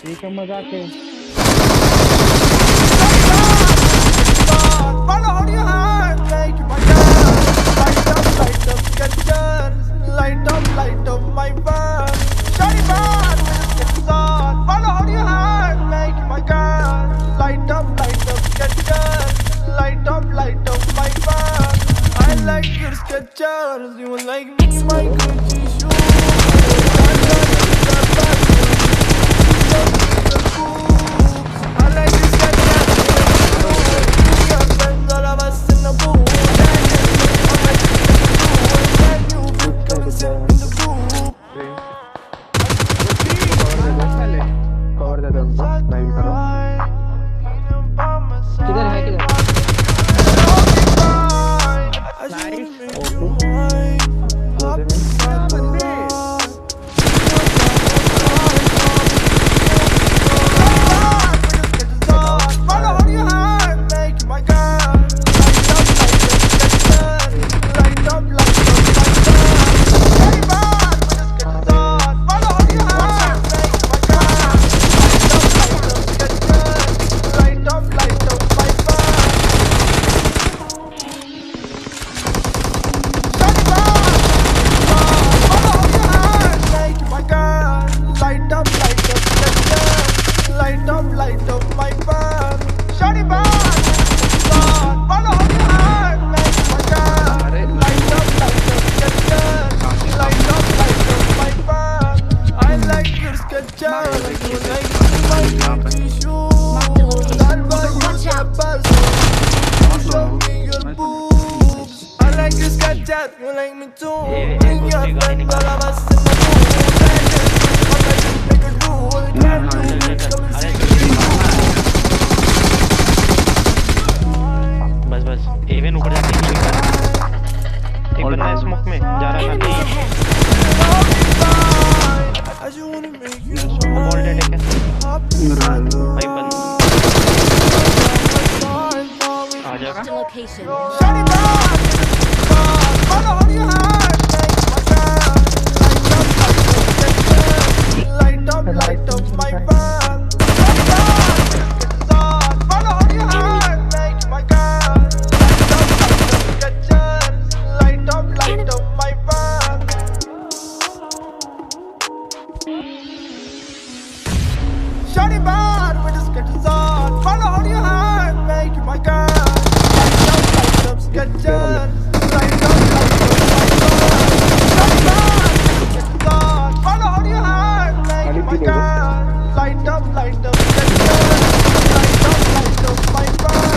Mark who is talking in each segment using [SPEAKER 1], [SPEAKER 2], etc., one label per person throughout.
[SPEAKER 1] ठीक है मजाक है
[SPEAKER 2] Light up my bar. Shawty bar with the Skechers on. Follow how you heart, make my girl. Light up Skechers. Light up my bar. I like your Skechers, you like me, my Gucci shoes. I like your Skechers, your friends, all of us in the booth.
[SPEAKER 1] किधर है किधर Light up my bar. Shawty bar, follow how you heart, make my girl. Light up Skechers. Light up my bar. I like your Skechers, you like my Gucci shoes. I'll buy you the person. You show me your boobs. I like your Skechers, you like me too. Bring your friends, all of us in the booth. Make a rule, come and see.
[SPEAKER 3] बस Avon ऊपर जाके एक बंदा है smoke में जा रहा था बॉल डेड है भाई बंद आ जा
[SPEAKER 2] Light up my bar. Shawty bar with the Skechers on. Follow how you heart, make my girl. Light up Skechers. Light up my bar. Shawty bar with the Skechers on. Follow how you heart, make my girl. Light up Skechers. Light up my bar.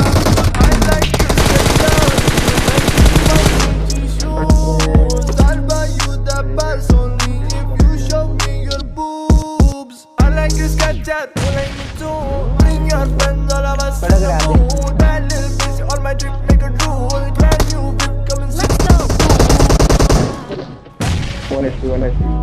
[SPEAKER 2] I like your Skechers, you like my Gucci shoes. I'll buy you the best only if you show me your boobs. I like your Skechers, you like me too. Bring your friends, all of us in the mood. That little bitch on my trip, make a rule. Brand new whip, come and sit down.
[SPEAKER 1] 1 HP